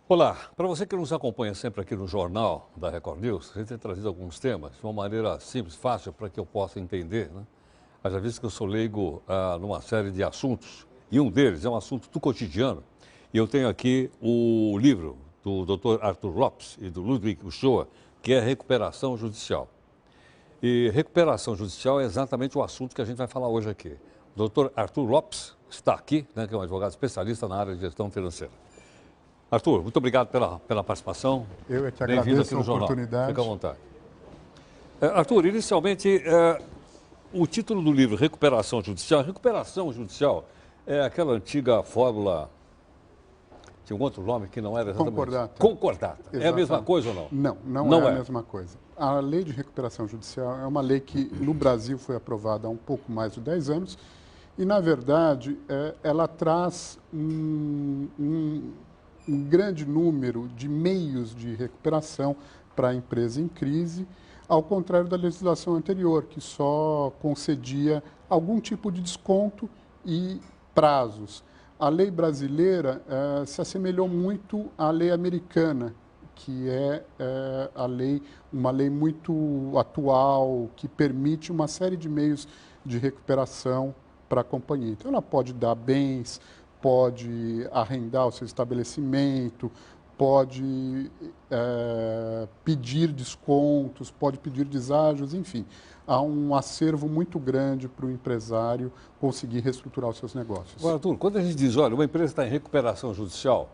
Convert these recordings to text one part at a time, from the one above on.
Olá, para você que nos acompanha sempre aqui no Jornal da Record News, a gente tem trazido alguns temas de uma maneira simples, fácil, para que eu possa entender, né? Haja visto que eu sou leigo numa série de assuntos, e um deles é um assunto do cotidiano. E eu tenho aqui o livro do Dr. Arthur Lopes e do Ludwig Uchoa, que é Recuperação Judicial. E recuperação judicial é exatamente o assunto que a gente vai falar hoje aqui. O Dr. Arthur Lopes está aqui, né, que é um advogado especialista na área de gestão financeira. Arthur, muito obrigado pela participação. Eu é que Bem-vindo aqui agradeço a no Jornal. oportunidade. Fica à vontade. Arthur, inicialmente, o título do livro, Recuperação Judicial é aquela antiga fórmula, tinha um outro nome que não era exatamente... Concordata. Concordata. É a mesma Exatamente. coisa ou não? Não é a mesma coisa. A Lei de Recuperação Judicial é uma lei que no Brasil foi aprovada há um pouco mais de 10 anos e, na verdade, ela traz um grande número de meios de recuperação para a empresa em crise, ao contrário da legislação anterior, que só concedia algum tipo de desconto e prazos. A lei brasileira se assemelhou muito à lei americana, que é uma lei muito atual, que permite uma série de meios de recuperação para a companhia. Então, ela pode dar bens, pode arrendar o seu estabelecimento, pode pedir descontos, pode pedir deságios, enfim. Há um acervo muito grande para o empresário conseguir reestruturar os seus negócios. Agora, Arthur, quando a gente diz, olha, uma empresa está em recuperação judicial,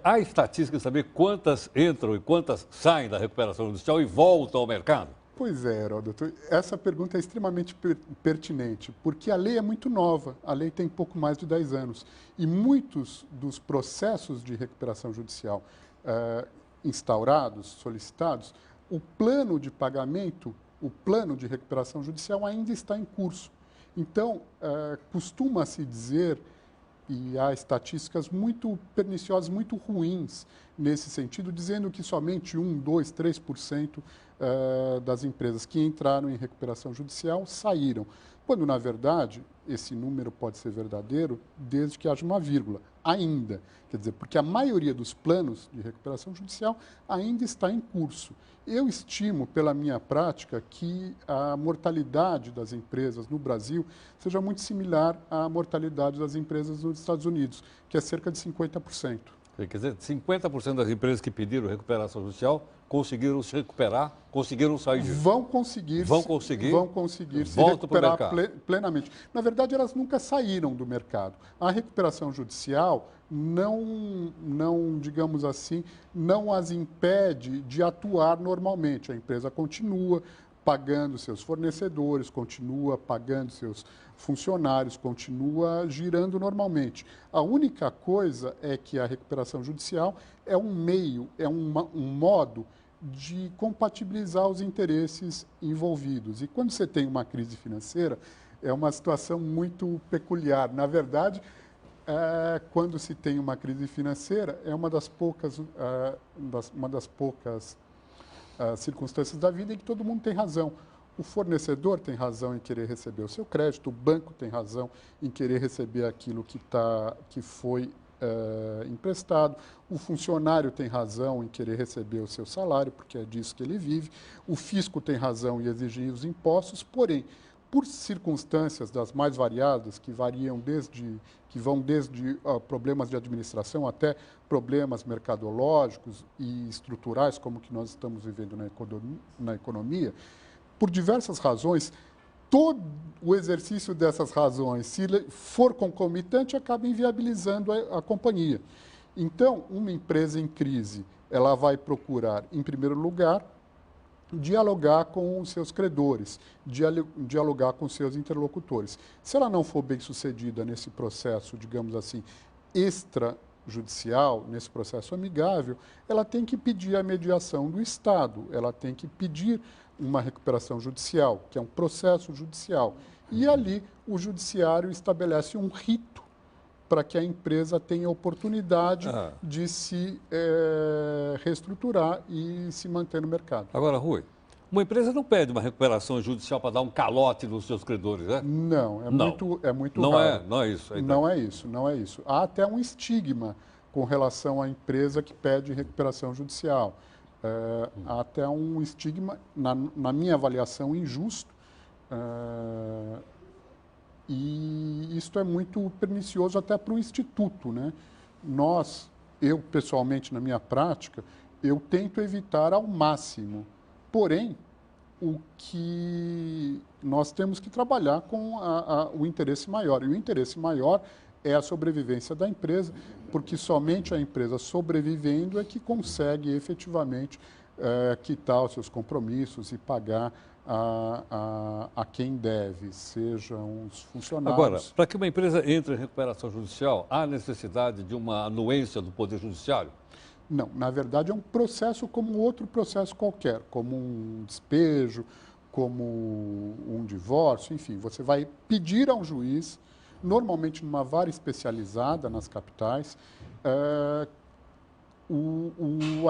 há estatística de saber quantas entram e quantas saem da recuperação judicial e voltam ao mercado? Pois é, Heródoto, essa pergunta é extremamente pertinente, porque a lei é muito nova, a lei tem pouco mais de 10 anos, e muitos dos processos de recuperação judicial instaurados, solicitados, o plano de pagamento, o plano de recuperação judicial ainda está em curso. Então, costuma-se dizer, e há estatísticas muito perniciosas, muito ruins nesse sentido, dizendo que somente 1, 2, 3% das empresas que entraram em recuperação judicial saíram, quando, na verdade, esse número pode ser verdadeiro desde que haja uma vírgula, ainda. Quer dizer, porque a maioria dos planos de recuperação judicial ainda está em curso. Eu estimo, pela minha prática, que a mortalidade das empresas no Brasil seja muito similar à mortalidade das empresas nos Estados Unidos, que é cerca de 50%. Quer dizer, 50% das empresas que pediram recuperação judicial conseguiram se recuperar, conseguiram sair disso. Vão conseguir se recuperar plenamente. Na verdade, elas nunca saíram do mercado. A recuperação judicial digamos assim, não as impede de atuar normalmente. A empresa continua pagando seus fornecedores, continua pagando seus funcionários, continua girando normalmente. A única coisa é que a recuperação judicial é um meio, é um modo de compatibilizar os interesses envolvidos. E quando você tem uma crise financeira, é uma situação muito peculiar. Na verdade, quando se tem uma crise financeira, é uma das poucas circunstâncias da vida em que todo mundo tem razão. O fornecedor tem razão em querer receber o seu crédito, o banco tem razão em querer receber aquilo que foi emprestado, o funcionário tem razão em querer receber o seu salário, porque é disso que ele vive, o fisco tem razão em exigir os impostos, porém, por circunstâncias das mais variadas, que vão desde problemas de administração até problemas mercadológicos e estruturais, como que nós estamos vivendo na economia, por diversas razões, todo o exercício dessas razões, se for concomitante, acaba inviabilizando a companhia. Então, uma empresa em crise, ela vai procurar, em primeiro lugar, dialogar com os seus credores, dialogar com os seus interlocutores. Se ela não for bem sucedida nesse processo, digamos assim, extrajudicial, nesse processo amigável, ela tem que pedir a mediação do Estado, ela tem que pedir uma recuperação judicial, que é um processo judicial. E ali o judiciário estabelece um rito para que a empresa tenha oportunidade de se reestruturar e se manter no mercado. Agora, Rui, uma empresa não pede uma recuperação judicial para dar um calote nos seus credores, né? Não, muito não raro. Não é isso. Não é isso. Há até um estigma com relação à empresa que pede recuperação judicial. Há até um estigma, na minha avaliação, injusto, e isto é muito pernicioso até para o Instituto, né? Eu pessoalmente, na minha prática, eu tento evitar ao máximo. Porém, o que nós temos que trabalhar com o interesse maior. E o interesse maior é a sobrevivência da empresa, porque somente a empresa sobrevivendo é que consegue efetivamente quitar os seus compromissos e pagar a quem deve, sejam os funcionários. Agora, para que uma empresa entre em recuperação judicial, há necessidade de uma anuência do Poder Judiciário? Não, na verdade é um processo como outro processo qualquer, como um despejo, como um divórcio, enfim, você vai pedir a um juiz, normalmente numa vara especializada nas capitais,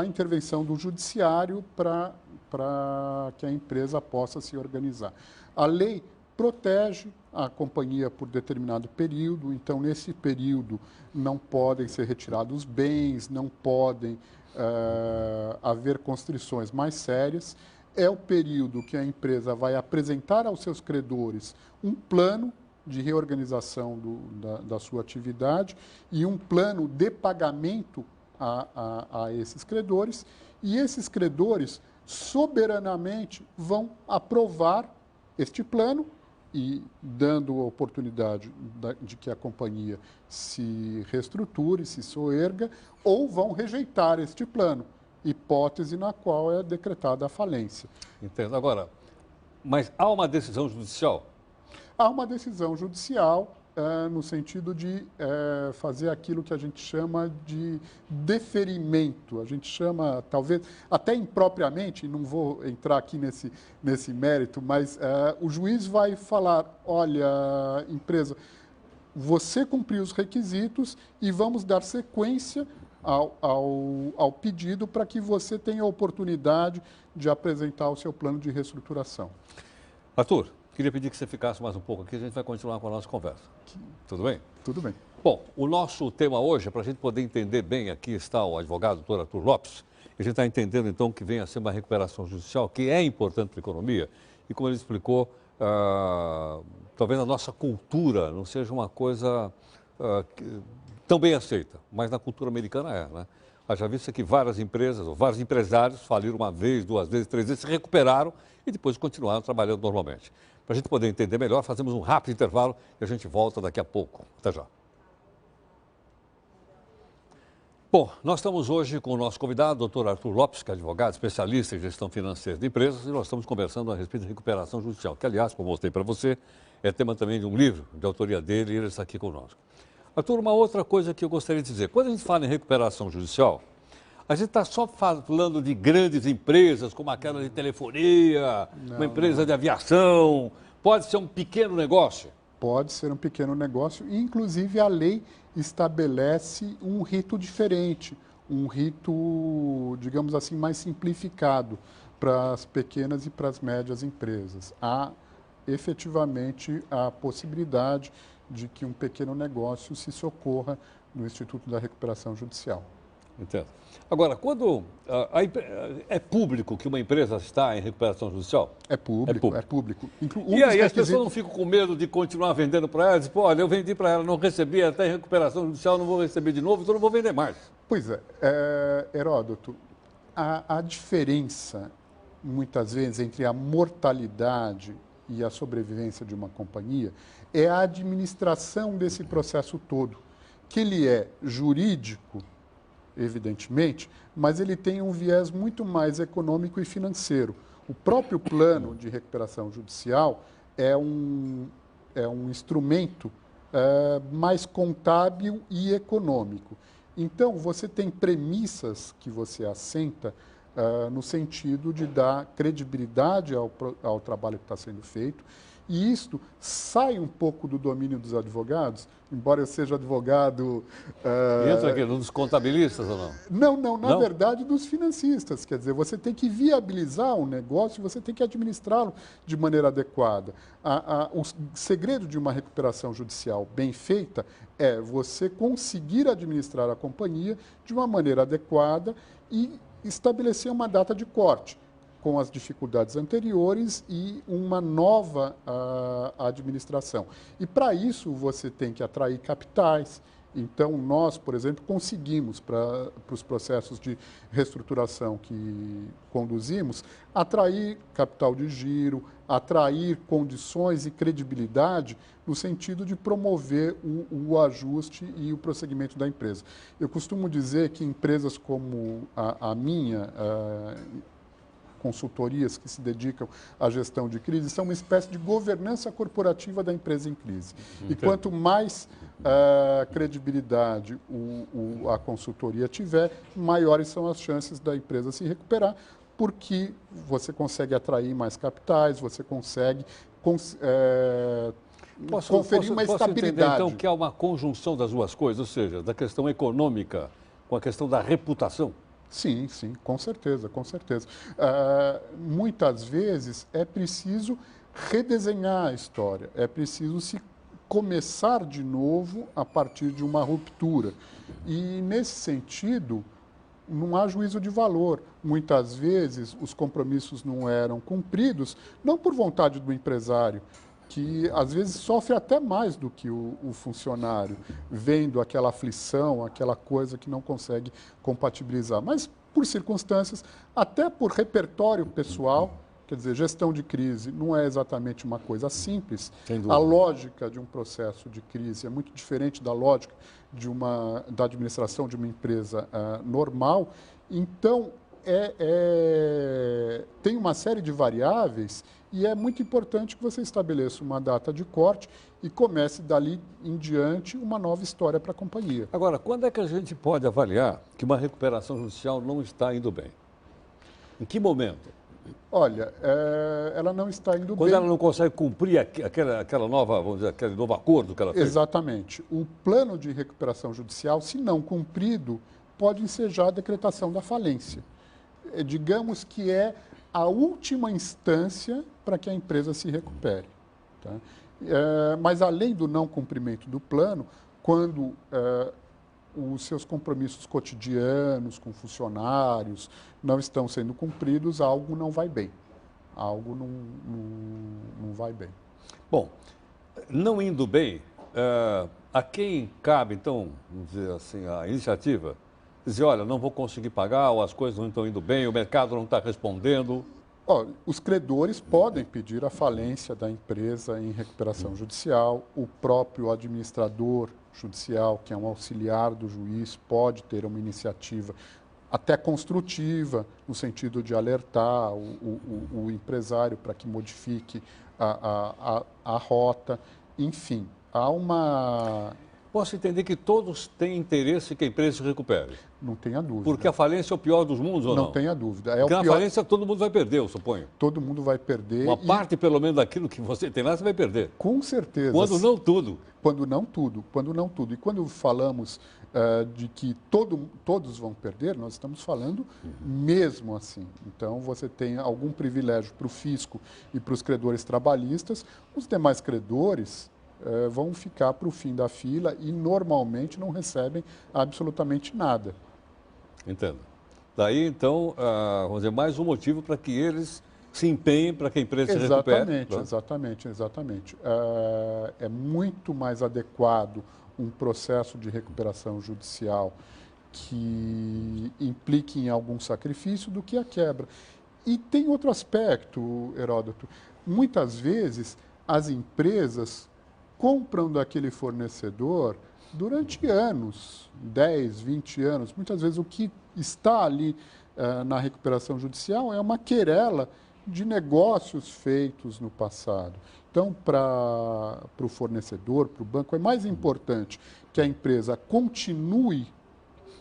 a intervenção do judiciário para que a empresa possa se organizar. A lei protege a companhia por determinado período, então nesse período não podem ser retirados bens, não podem haver constrições mais sérias. É o período que a empresa vai apresentar aos seus credores um plano de reorganização da sua atividade e um plano de pagamento a esses credores, e esses credores soberanamente vão aprovar este plano e dando a oportunidade de que a companhia se reestruture, se soerga, ou vão rejeitar este plano, hipótese na qual é decretada a falência. Entendo. Agora, mas há uma decisão judicial? Há uma decisão judicial no sentido de fazer aquilo que a gente chama de deferimento. A gente chama, talvez, até impropriamente, não vou entrar aqui nesse mérito, mas o juiz vai falar, olha, empresa, você cumpriu os requisitos e vamos dar sequência ao pedido para que você tenha a oportunidade de apresentar o seu plano de reestruturação. Arthur, queria pedir que você ficasse mais um pouco aqui, a gente vai continuar com a nossa conversa. Tudo bem? Tudo bem. Bom, o nosso tema hoje, para a gente poder entender bem, aqui está o advogado, doutor Arthur Lopes, e a gente está entendendo então que vem a ser uma recuperação judicial, que é importante para a economia, e como ele explicou, talvez a nossa cultura não seja uma coisa tão bem aceita, mas na cultura americana é, né? Haja vista que várias empresas, ou vários empresários faliram uma vez, duas vezes, três vezes, se recuperaram e depois continuaram trabalhando normalmente. Para a gente poder entender melhor, fazemos um rápido intervalo e a gente volta daqui a pouco. Até já. Bom, nós estamos hoje com o nosso convidado, doutor Arthur Lopes, que é advogado, especialista em gestão financeira de empresas, e nós estamos conversando a respeito de recuperação judicial, que, aliás, como mostrei para você, é tema também de um livro de autoria dele e ele está aqui conosco. Arthur, uma outra coisa que eu gostaria de dizer, quando a gente fala em recuperação judicial, a gente está só falando de grandes empresas, como aquela de telefonia, uma empresa de aviação. Pode ser um pequeno negócio? Pode ser um pequeno negócio. E, inclusive, a lei estabelece um rito diferente, um rito, digamos assim, mais simplificado para as pequenas e para as médias empresas. Há, efetivamente, a possibilidade de que um pequeno negócio se socorra no Instituto da Recuperação Judicial. Entendo. Agora, quando é público que uma empresa está em recuperação judicial? É público, é público. E aí as pessoas não ficam com medo de continuar vendendo para ela? Dizem, pô, olha, eu vendi para ela, não recebi até em recuperação judicial, não vou receber de novo, então não vou vender mais. Pois é, Heródoto, a diferença, muitas vezes, entre a mortalidade e a sobrevivência de uma companhia é a administração desse processo todo, que ele é jurídico, evidentemente, mas ele tem um viés muito mais econômico e financeiro. O próprio plano de recuperação judicial é um instrumento mais contábil e econômico. Então, você tem premissas que você assenta no sentido de dar credibilidade ao trabalho que está sendo feito E isto sai um pouco do domínio dos advogados, embora eu seja advogado... Entra aqui nos contabilistas ou não? Não, na Não? verdade, dos financistas. Quer dizer, você tem que viabilizar um negócio, você tem que administrá-lo de maneira adequada. O segredo de uma recuperação judicial bem feita é você conseguir administrar a companhia de uma maneira adequada e estabelecer uma data de corte com as dificuldades anteriores e uma nova administração. E para isso você tem que atrair capitais. Então nós, por exemplo, conseguimos para os processos de reestruturação que conduzimos, atrair capital de giro, atrair condições e credibilidade no sentido de promover o ajuste e o prosseguimento da empresa. Eu costumo dizer que empresas como a minha, consultorias que se dedicam à gestão de crise, são uma espécie de governança corporativa da empresa em crise. E quanto mais credibilidade a consultoria tiver, maiores são as chances da empresa se recuperar, porque você consegue atrair mais capitais, você consegue conferir uma posso estabilidade. entender, então, que há uma conjunção das duas coisas, ou seja, da questão econômica com a questão da reputação? Sim, com certeza, com certeza. Muitas vezes é preciso redesenhar a história, é preciso se começar de novo a partir de uma ruptura. E, nesse sentido, não há juízo de valor. Muitas vezes os compromissos não eram cumpridos, não por vontade do empresário, que às vezes sofre até mais do que o funcionário, vendo aquela aflição, aquela coisa que não consegue compatibilizar, mas por circunstâncias, até por repertório pessoal. Quer dizer, gestão de crise não é exatamente uma coisa simples. A lógica de um processo de crise é muito diferente da lógica da administração de uma empresa normal. Então, tem uma série de variáveis e é muito importante que você estabeleça uma data de corte e comece dali em diante uma nova história para a companhia. Agora, quando é que a gente pode avaliar que uma recuperação judicial não está indo bem? Em que momento? Olha, ela não está indo bem. Quando ela não consegue cumprir aquela nova, vamos dizer, aquele novo acordo que ela fez? Exatamente. O plano de recuperação judicial, se não cumprido, pode ensejar a decretação da falência. Digamos que é a última instância para que a empresa se recupere. Tá? Mas, além do não cumprimento do plano, quando os seus compromissos cotidianos com funcionários não estão sendo cumpridos, algo não vai bem. Algo não vai bem. Bom, não indo bem, a quem cabe, então, vamos dizer assim, a iniciativa? Dizer, olha, não vou conseguir pagar, ou as coisas não estão indo bem, o mercado não está respondendo. Os credores podem pedir a falência da empresa em recuperação judicial, o próprio administrador judicial, que é um auxiliar do juiz, pode ter uma iniciativa até construtiva, no sentido de alertar o empresário para que modifique a rota. Enfim, há uma... Posso entender que todos têm interesse que a empresa se recupere. Não tenha dúvida. Porque a falência é o pior dos mundos, ou não? Não tenha dúvida. Porque na falência todo mundo vai perder, eu suponho. Todo mundo vai perder. Uma parte, pelo menos, daquilo que você tem lá, você vai perder. Com certeza. Quando não tudo. Quando não tudo. E quando falamos de que todos vão perder, nós estamos falando mesmo assim. Então, você tem algum privilégio para o fisco e para os credores trabalhistas. Os demais credores vão ficar para o fim da fila e normalmente não recebem absolutamente nada. Entendo. Daí, então, vamos dizer, mais um motivo para que eles se empenhem para que a empresa se recupere. Exatamente. É muito mais adequado um processo de recuperação judicial que implique em algum sacrifício do que a quebra. E tem outro aspecto, Heródoto. Muitas vezes, as empresas compram daquele fornecedor durante anos, 10, 20 anos. Muitas vezes o que está ali na recuperação judicial é uma querela de negócios feitos no passado. Então, para o fornecedor, para o banco, é mais importante que a empresa continue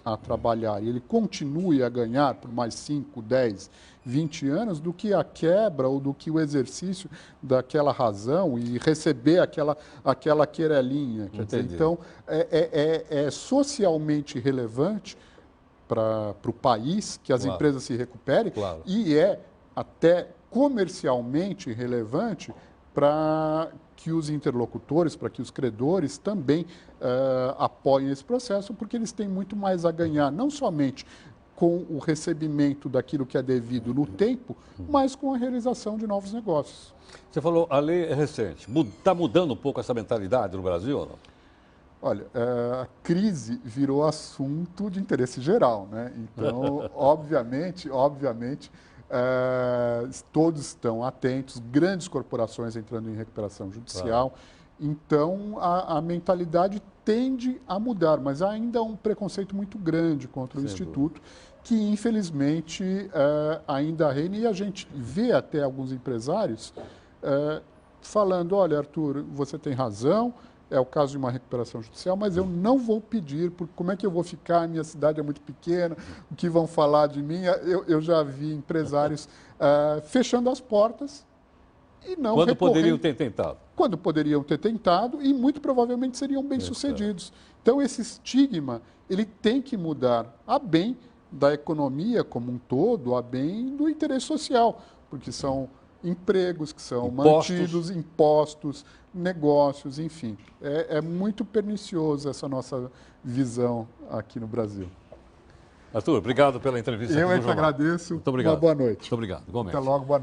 a trabalhar e ele continue a ganhar por mais 5, 10, 20 anos, do que a quebra ou do que o exercício daquela razão e receber aquela querelinha. Quer dizer, então, é socialmente relevante para o país que as empresas se recuperem e é até comercialmente relevante para que os interlocutores, para que os credores também apoiem esse processo, porque eles têm muito mais a ganhar, não somente com o recebimento daquilo que é devido no tempo, mas com a realização de novos negócios. Você falou, a lei é recente. Está mudando um pouco essa mentalidade no Brasil ou não? Olha, a crise virou assunto de interesse geral, né? Então, obviamente, todos estão atentos, grandes corporações entrando em recuperação judicial. Então, a mentalidade tende a mudar, mas há ainda um preconceito muito grande contra o Instituto, que infelizmente ainda reina, e a gente vê até alguns empresários falando, olha, Arthur, você tem razão, é o caso de uma recuperação judicial, mas eu não vou pedir, porque como é que eu vou ficar? A minha cidade é muito pequena, o que vão falar de mim? Eu já vi empresários fechando as portas e não Quando poderiam ter tentado. Quando poderiam ter tentado e muito provavelmente seriam bem-sucedidos. Então, esse estigma, ele tem que mudar a bem da economia como um todo, a bem do interesse social, porque são empregos que são mantidos, impostos, negócios, enfim. É muito pernicioso essa nossa visão aqui no Brasil. Arthur, obrigado pela entrevista. Eu é que agradeço. Muito obrigado. Uma boa noite. Muito obrigado. Igualmente. Até logo, boa noite.